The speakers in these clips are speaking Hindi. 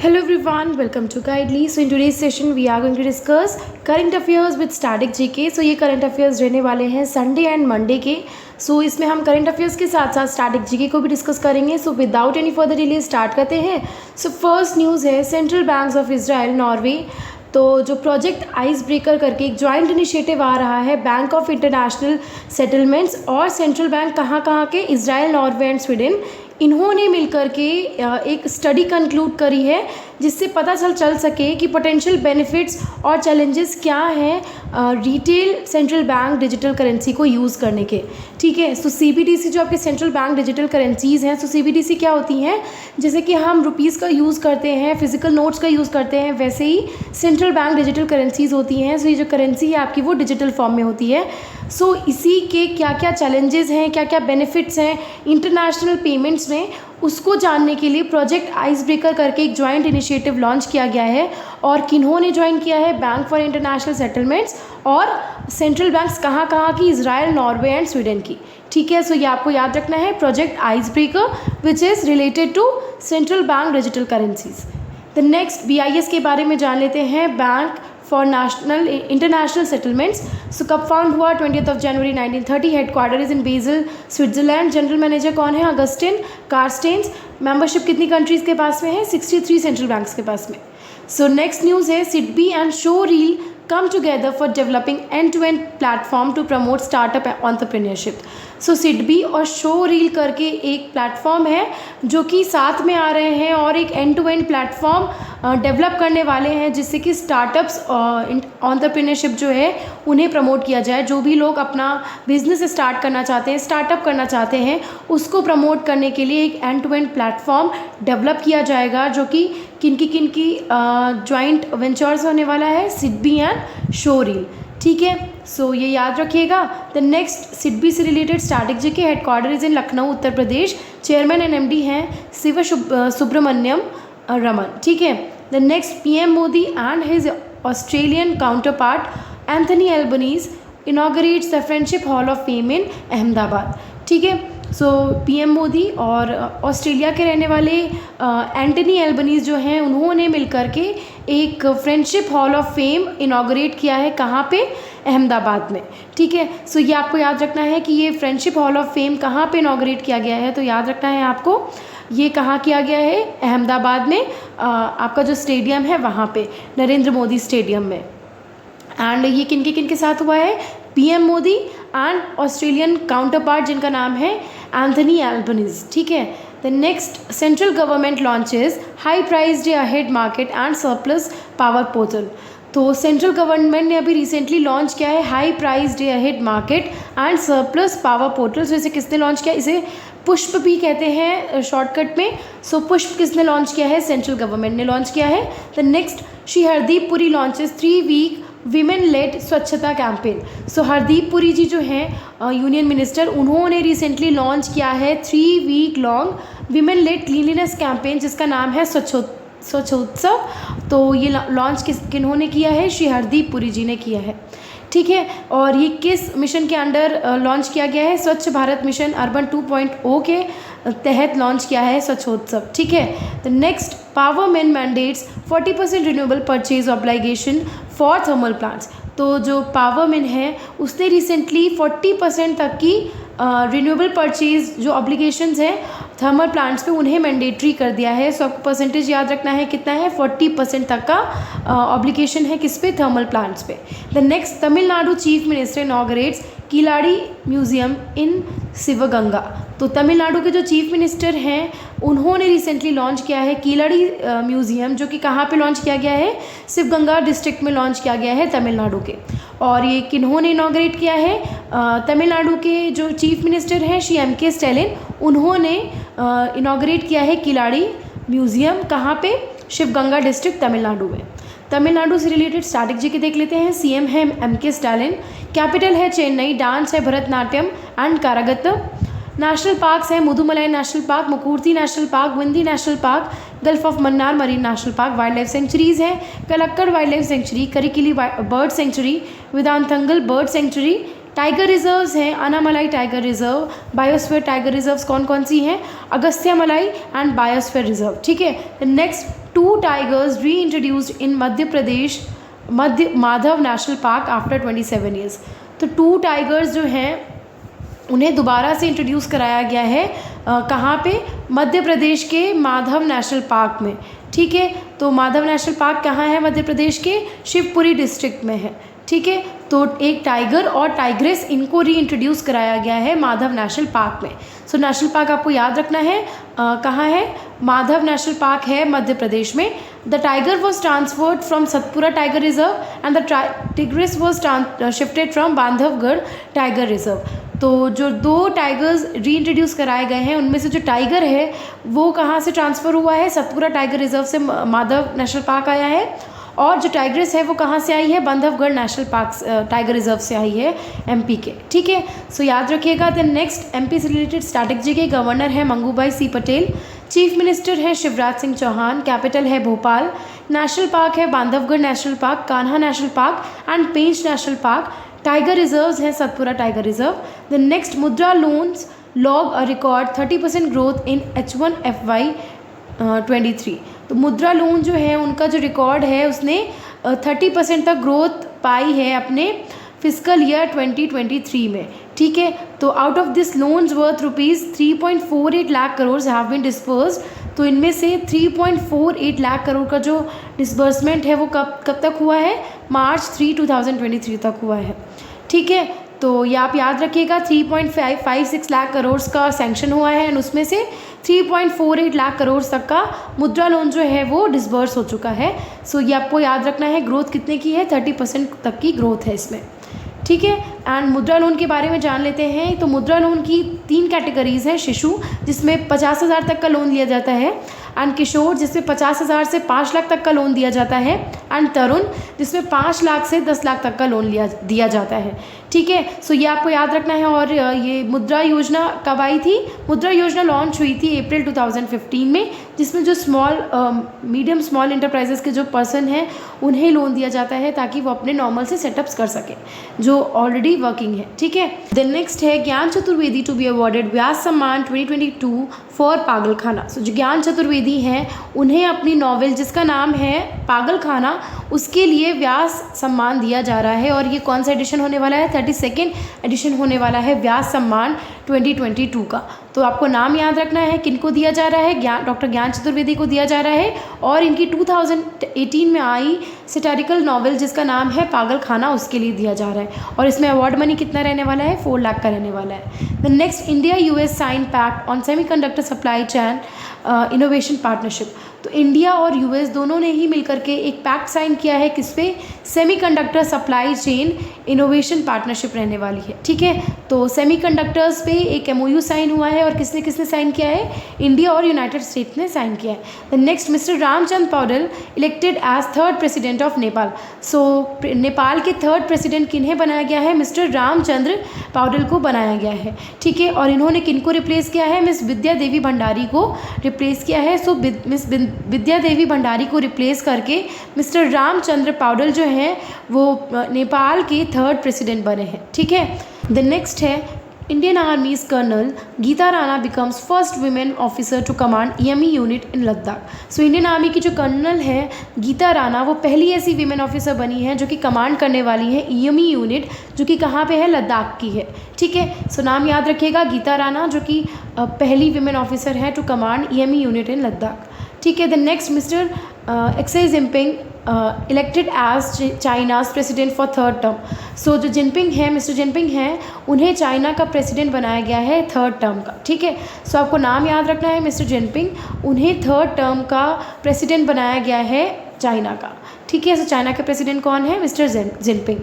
Hello everyone, welcome to Guidely. So in today's session we are going to discuss current affairs with static GK. So ये current affairs रहने वाले हैं संडे एंड मंडे के. सो इसमें हम करंट अफेयर्स के साथ साथ स्टैटिक जीके को भी डिस्कस करेंगे. So without any further delay start करते हैं. सो फर्स्ट न्यूज़ है central banks of Israel Norway. तो जो प्रोजेक्ट आइस ब्रेकर करके एक जॉइंट इनिशिएटिव आ रहा है बैंक ऑफ इंटरनेशनल सेटलमेंट्स और सेंट्रल बैंक कहाँ के इजराइल नॉर्वे एंड स्वीडन इन्होंने मिलकर के एक स्टडी कंक्लूड करी है जिससे पता चल सके कि पोटेंशियल बेनिफिट्स और चैलेंजेस क्या हैं retail central bank digital currency को यूज़ करने के. ठीक है. सो सीबीडीसी जो आपके सेंट्रल बैंक डिजिटल करेंसीज़ हैं, सो सीबीडीसी क्या होती हैं, जैसे कि हम रुपीज़ का यूज़ करते हैं, फिजिकल नोट्स का यूज़ करते हैं, वैसे ही सेंट्रल बैंक डिजिटल करेंसीज़ होती हैं. सो ये जो करेंसी है आपकी वो डिजिटल फॉर्म में होती है. सो इसी के क्या क्या चैलेंजेस हैं, क्या क्या बेनिफिट्स हैं इंटरनेशनल पेमेंट्स में, उसको जानने के लिए प्रोजेक्ट आइस ब्रेकर करके एक जॉइंट इनिशिएटिव लॉन्च किया गया है. और किन्होंने ज्वाइन किया है, बैंक फॉर इंटरनेशनल सेटलमेंट्स और सेंट्रल बैंक्स कहाँ की, इजराइल नॉर्वे एंड स्वीडन की. ठीक है. सो ये आपको याद रखना है, project ice breaker which is related to central bank digital currencies. The next BIS के बारे में जान लेते हैं, bank for national international settlements. So कब फाउंड हुआ, 20 जनवरी 1930. Headquarter is in Basel Switzerland. General manager कौन है, अगस्टिन कार्स्टेन्स. मेंबरशिप कितनी कंट्रीज़ के पास में है, 63 सेंट्रल बैंक्स के पास में. सो नेक्स्ट न्यूज़ है, SIDBI and show reel come together for developing end-to-end platform to promote startup entrepreneurship. सो सिडबी और शो रील करके एक प्लेटफॉर्म है जो कि साथ में आ रहे हैं और एक end to end platform develop करने वाले हैं जिससे कि स्टार्टअप्स एंटरप्रेन्योरशिप जो है उन्हें प्रमोट किया जाए. जो भी लोग अपना बिजनेस स्टार्ट करना चाहते हैं, स्टार्टअप करना चाहते हैं, उसको प्रमोट करने के लिए एक end to end platform develop किया जाएगा जो कि किनकी जॉइंट वेंचर्स होने वाला है, सिडबी एंड शो रील. ठीक है. सो ये याद रखिएगा. द नेक्स्ट सिडबी से related static GK. Headquarter is in Lucknow Uttar Pradesh. Chairman and MD हैं शिव सुब्रमण्यम रमन. ठीक है. The next PM Modi and his Australian counter part Anthony Albanese inaugurates the friendship hall of fame इन अहमदाबाद. ठीक है. सो PM मोदी और ऑस्ट्रेलिया के रहने वाले एंटनी एल्बनीज जो हैं उन्होंने मिलकर के एक friendship hall of fame inaugurate किया है. कहाँ पे, अहमदाबाद में. ठीक है. सो ये आपको याद रखना है कि ये फ्रेंडशिप हॉल ऑफ फेम कहाँ पे इनॉग्रेट किया गया है. तो याद रखना है आपको, ये कहाँ किया गया है, अहमदाबाद में. आपका जो स्टेडियम है वहाँ पे, नरेंद्र मोदी स्टेडियम में. एंड ये किन के साथ हुआ है, PM Modi and Australian counter part जिनका नाम है एंथनी एल्बनीज. ठीक है. The next central government launches high price day ahead market and surplus power portal. तो सेंट्रल गवर्नमेंट ने अभी रिसेंटली लॉन्च किया है high price day ahead market and surplus power portal. तो इसे किसने लॉन्च किया, इसे पुष्प भी कहते हैं शॉर्टकट में. सो पुष्प किसने लॉन्च किया है, सेंट्रल गवर्नमेंट ने लॉन्च किया है. The next Shri Hardeep Puri launches 3 week women led Swachhata campaign. So Hardeep Puri ji जो हैं यूनियन मिनिस्टर, उन्होंने रिसेंटली लॉन्च किया है 3 week long women led cleanliness campaign जिसका नाम है स्वच्छोत्सव. तो ये लॉन्च किन्होंने किया है, श्री हरदीप पुरी जी ने किया है. ठीक है. और ये किस मिशन के अंडर लॉन्च किया गया है, स्वच्छ भारत मिशन अर्बन 2.0 के तहत लॉन्च किया है स्वच्छोत्सव. ठीक है. The next power man mandates 40% renewable purchase obligation for thermal plants. तो जो पावर मैन है उसने रिसेंटली 40% तक की रिन्यूएबल परचेज जो ऑब्लिगेशंस हैं थर्मल प्लांट्स पे उन्हें मैंडेटरी कर दिया है. सो आपको परसेंटेज याद रखना है कितना है, 40% तक का ऑब्लिगेशन है किस पे, थर्मल प्लांट्स पे. The next Tamil Nadu chief minister inaugurates Keeladi museum in Sivaganga. तो तमिलनाडु के जो चीफ मिनिस्टर हैं उन्होंने रिसेंटली लॉन्च किया है कीलाड़ी म्यूज़ियम जो कि कहाँ पे लॉन्च किया गया है, शिवगंगा डिस्ट्रिक्ट में लॉन्च किया गया है तमिलनाडु के. और ये किन्होंने इनॉग्रेट किया है, तमिलनाडु के जो चीफ मिनिस्टर हैं श्री MK स्टैलिन, उन्होंने इनॉग्रेट किया है किलाड़ी म्यूज़ियम. कहाँ पे, शिवगंगा डिस्ट्रिक्ट तमिलनाडु में. तमिलनाडु से रिलेटेड स्टैटिक जीके देख लेते हैं. CM है MK स्टैलिन. कैपिटल है चेन्नई. डांस है Bharatanatyam and Karagattam. National parks हैं Mudumalai national park, Mukurthi national park, Guindy national park, gulf of Mannar marine national park. Wild life sanctuaries हैं Kalakkad wild life sanctuary, Karikili bird sanctuary, Vedanthangal bird sanctuary. Tiger reserves हैं Anamalai tiger reserve. Biosphere tiger reserves कौन कौन सी हैं, अगस्त्यामलाई एंड बायोस्फीयर रिजर्व. ठीक है. नेक्स्ट 2 टाइगर्स री introduced in Madhya Pradesh Madhav national park after 27 years. तो 2 टाइगर्स जो हैं उन्हें दोबारा से इंट्रोड्यूस कराया गया है कहाँ पे, मध्य प्रदेश के माधव नेशनल पार्क में। ठीक है, तो माधव नेशनल पार्क कहाँ है, मध्य प्रदेश के शिवपुरी डिस्ट्रिक्ट में है। ठीक है, तो एक टाइगर और टाइग्रेस इनको री इंट्रोड्यूस कराया गया है माधव नेशनल पार्क में। सो नेशनल पार्क आपको याद रखना है कहाँ है, माधव नेशनल पार्क है मध्य प्रदेश में। The tiger was transferred from Satpura tiger reserve and the tigress was shifted from Bandhavgarh tiger reserve. तो जो 2 टाइगर्स री इंट्रोड्यूस कराए गए हैं उनमें से जो टाइगर है वो कहाँ से ट्रांसफ़र हुआ है, सतपुरा टाइगर रिजर्व से माधव नेशनल पार्क आया है, और जो टाइग्रेस है वो कहाँ से आई है, Bandhavgarh national park tiger reserve से आई है एमपी के। ठीक है, सो याद रखिएगा। दैन नेक्स्ट एमपी से रिलेटेड स्ट्रैटेजी के गवर्नर है मंगूभाई सी पटेल, चीफ मिनिस्टर है शिवराज सिंह चौहान, कैपिटल है भोपाल, नेशनल पार्क है Bandhavgarh national park, Kanha national park and Pench national park, tiger reserves हैं Satpura tiger reserve. The next Mudra loans log a record 30% growth in H1 FY 23। तो मुद्रा लोन जो है उनका जो रिकॉर्ड है उसने 30% तक ग्रोथ पाई है अपने फिजिकल ईयर 2023 में। ठीक है, तो out of this loans worth rupees 3.48 lakh crore have been dispersed. तो इनमें से 3.48 लाख करोड़ का जो डिसबर्समेंट है वो कब तक हुआ है, मार्च 3, 2023 तक हुआ है। ठीक है, तो ये आप याद रखिएगा 3.56 लाख करोड़ का सैंक्शन हुआ है एंड उसमें से 3.48 लाख करोड़ तक का मुद्रा लोन जो है वो डिसबर्स हो चुका है। सो ये आपको याद रखना है, ग्रोथ कितने की है, 30% तक की ग्रोथ है इसमें। ठीक है, एंड मुद्रा लोन के बारे में जान लेते हैं। तो मुद्रा लोन की 3 कैटेगरीज हैं, शिशु जिसमें 50,000 तक का लोन लिया जाता है, एंड किशोर जिसमें 50,000 से 5 लाख तक का लोन दिया जाता है, एंड तरुण जिसमें 5 लाख से 10 लाख तक का लोन दिया जाता है। ठीक है, सो ये आपको याद रखना है। और ये मुद्रा योजना कब आई थी, मुद्रा योजना लॉन्च हुई थी अप्रैल 2015 में, जिसमें जो मीडियम स्मॉल इंटरप्राइजेस के जो पर्सन हैं उन्हें लोन दिया जाता है ताकि वो अपने नॉर्मल से सेटअप्स कर सकें जो ऑलरेडी वर्किंग है। ठीक है, देन नेक्स्ट है ज्ञान चतुर्वेदी टू बी अवॉर्डेड व्यास सम्मान 2022 फॉर पागलखाना। सो जो ज्ञान चतुर्वेदी हैं उन्हें अपनी नॉवेल जिसका नाम है पागलखाना उसके लिए व्यास सम्मान दिया जा रहा है। और ये कौन सा एडिशन होने वाला है, 32nd एडिशन होने वाला है व्यास सम्मान 2022 का। तो आपको नाम याद रखना है किनको दिया जा रहा है, डॉक्टर ज्ञान चतुर्वेदी को दिया जा रहा है, और इनकी 2018 में आई सिटारिकल नॉवेल जिसका नाम है पागलखाना उसके लिए दिया जा रहा है। और इसमें अवार्ड मनी कितना रहने वाला है, 4 लाख का रहने वाला है। The next India US sign pact on semiconductor supply chain innovation partnership. तो इंडिया और US दोनों ने ही मिलकर के एक पैक्ट साइन किया है, किस पे, semiconductor supply chain innovation partnership रहने वाली है। ठीक है, तो सेमीकंडक्टर्स पे एक MOU साइन हुआ है और किसने किसने साइन किया है, इंडिया और यूनाइटेड स्टेट्स ने साइन किया है। The next mister Ramchandra Paudel elected as 3rd president of Nepal. So Nepal के 3rd प्रेसिडेंट किन्हें बनाया गया है, मिस्टर रामचंद्र पौडेल को बनाया गया है। ठीक है, और इन्होंने किनको रिप्लेस किया है, मिस विद्या देवी भंडारी को रिप्लेस किया है। सो मिस विद्या देवी भंडारी को रिप्लेस करके मिस्टर रामचंद्र पौडेल जो हैं वो नेपाल के 3rd प्रेसिडेंट बने हैं। ठीक है, द नेक्स्ट है Indian army's colonel Geeta Rana becomes first women officer to command EME unit in Ladakh. So Indian army की जो कर्नल है गीता राणा वो पहली ऐसी वीमेन ऑफिसर बनी है जो कि कमांड करने वाली है EME यूनिट जो कि कहाँ पे है, लद्दाख की है। ठीक है, सो नाम याद रखिएगा गीता राणा जो कि पहली वीमेन ऑफिसर है to command EME unit in Ladakh. ठीक है, the next mister Xi Jinping elected as China's president for 3rd term. So जो जिनपिंग है, मिस्टर जिनपिंग हैं, उन्हें चाइना का प्रेसिडेंट बनाया गया है 3rd टर्म का। ठीक है, सो आपको नाम याद रखना है, मिस्टर जिनपिंग, उन्हें 3rd टर्म का प्रेसिडेंट बनाया गया है चाइना का। ठीक है, सो चाइना के प्रेसिडेंट कौन है, mister Jinping.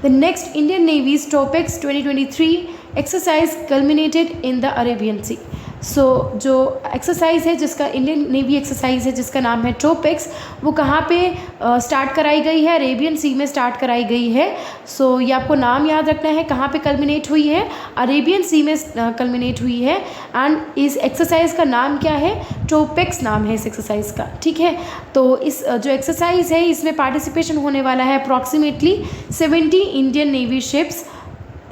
The next Indian navy's Tropex 2023 exercise culminated in the Arabian sea. So जो एक्सरसाइज है जिसका इंडियन नेवी एक्सरसाइज है जिसका नाम है ट्रोपिक्स, वो कहाँ पे स्टार्ट कराई गई है, अरेबियन सी में स्टार्ट कराई गई है। सो ये आपको नाम याद रखना है, कहाँ पे कल्मिनेट हुई है, अरेबियन सी में कल्मिनेट हुई है। एंड इस एक्सरसाइज का नाम क्या है, ट्रोपिक्स नाम है इस एक्सरसाइज का। ठीक है, तो इस जो एक्सरसाइज है इसमें पार्टिसिपेशन होने वाला है approximately 70 Indian navy ships,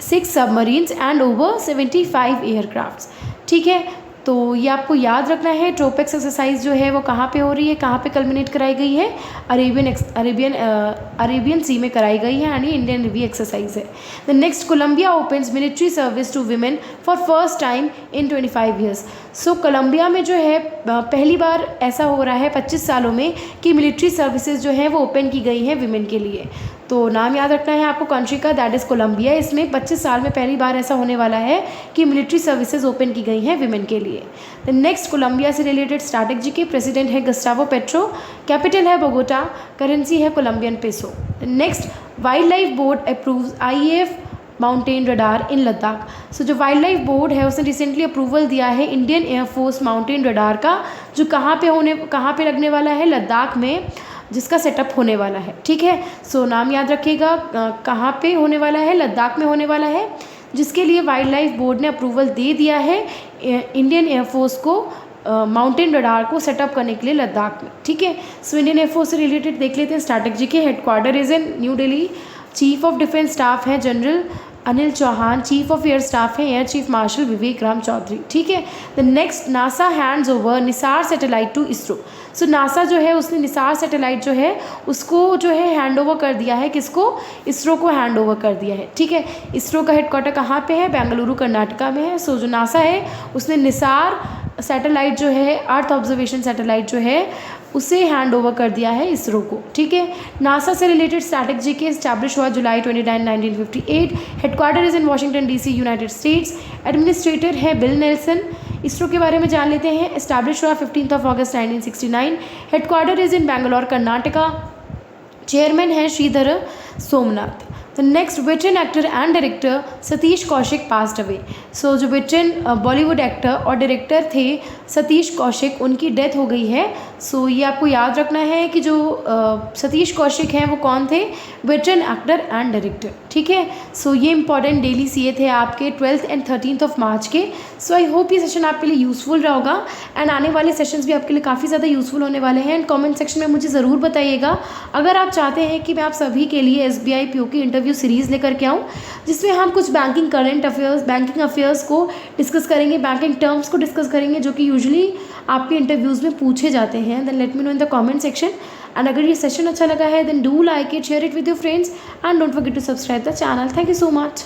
6 submarines and over 75 aircrafts. ठीक है, तो ये आपको याद रखना है। ट्रोपेक्स एक्सरसाइज जो है वो कहाँ पे हो रही है, कहाँ पे कल्मिनेट कराई गई है, अरेबियन सी में कराई गई है, यानी इंडियन नेवी एक्सरसाइज है। The next, Colombia opens military service to women for first time in 25 years. So Colombia में जो है पहली बार ऐसा हो रहा है 25 सालों में कि मिलिट्री सर्विसेज जो है वो ओपन की गई हैं विमेन के लिए। तो नाम याद रखना है आपको कंट्री का, दैट इज़ कोलंबिया। इसमें 25 साल में पहली बार ऐसा होने वाला है कि मिलिट्री सर्विसेज ओपन की गई हैं विमेन के लिए। द नेक्स्ट, कोलंबिया से रिलेटेड स्ट्रैटेजी के प्रेसिडेंट है गस्टावो पेट्रो, कैपिटल है बोगोटा, करेंसी है Colombian peso. Next, wild life board approves IAF mountain radar in Ladakh. So जो वाइल्ड लाइफ बोर्ड है उसने रिसेंटली अप्रूवल दिया है इंडियन एयरफोर्स माउंटेन रडार का, जो कहाँ पे लगने वाला है, लद्दाख में, जिसका सेटअप होने वाला है। ठीक है, सो नाम याद रखिएगा, कहाँ पे होने वाला है, लद्दाख में होने वाला है, जिसके लिए वाइल्ड लाइफ बोर्ड ने अप्रूवल दे दिया है इंडियन एयरफोर्स को माउंटेन रडार को सेटअप करने के लिए लद्दाख में। ठीक है, सो इंडियन एयरफोर्स से रिलेटेड देख लेते हैं। स्ट्रैटेजी के headquarter is in New Delhi. Chief of defence staff है general Anil Chauhan. Chief of air staff है air chief marshal Vivek Ram Chaudhari. ठीक है, the next, NASA hands over NISAR satellite to ISRO. So NASA जो है उसने निसार सैटेलाइट जो है उसको जो है हैंड ओवर कर दिया है, किसको, इसरो को हैंड ओवर कर दिया है। ठीक है, इसरो का हेडक्वार्टर कहाँ पे है, बेंगलुरु कर्नाटका में है। सो जो नासा है उसने निसार सैटेलाइट जो है, अर्थ ऑब्जर्वेशन सैटेलाइट जो है, उसे हैंड ओवर कर दिया है इसरो को। ठीक है, नासा से रिलेटेड स्ट्रैटेजी के इस्टेब्लिश हुआ जुलाई 29, 1958। Headquarter is in Washington DC, United States. Administrator है बिल नेल्सन। इसरो के बारे में जान लेते हैं। इस्टेब्लिश हुआ 15 अगस्त 1969। Headquarter is in Bangalore Karnataka. Chairman है Sridhar Somanath. The next, veteran actor and director Satish Kaushik passed away. So जो वेटरन बॉलीवुड एक्टर और डायरेक्टर थे सतीश कौशिक, उनकी डेथ हो गई है। सो ये आपको याद रखना है कि जो सतीश कौशिक हैं वो कौन थे, वेटरन एक्टर एंड डायरेक्टर। ठीक है, सो ये इंपॉर्टेंट डेली CA थे आपके 12th एंड 13th मार्च के। सो आई होप ये सेशन आपके लिए यूज़फुल रहा होगा, एंड आने वाले सेशंस भी आपके लिए काफ़ी ज़्यादा यूज़फुल होने वाले हैं। एंड कमेंट सेक्शन में मुझे ज़रूर बताइएगा अगर आप चाहते हैं कि मैं आप सभी के लिए SBI PO की इंटरव्यू सीरीज़ लेकर के आऊँ, जिसमें हम कुछ banking current affairs, banking affairs को डिस्कस करेंगे, बैंकिंग टर्म्स को डिस्कस करेंगे, जो कि यूजुअली आपके इंटरव्यूज़ में पूछे जाते हैं। Then let me know in the comment section. And अगर ये सेशन अच्छा लगा है then do like it, share it with your friends, and don't forget to subscribe the channel. Thank you so much.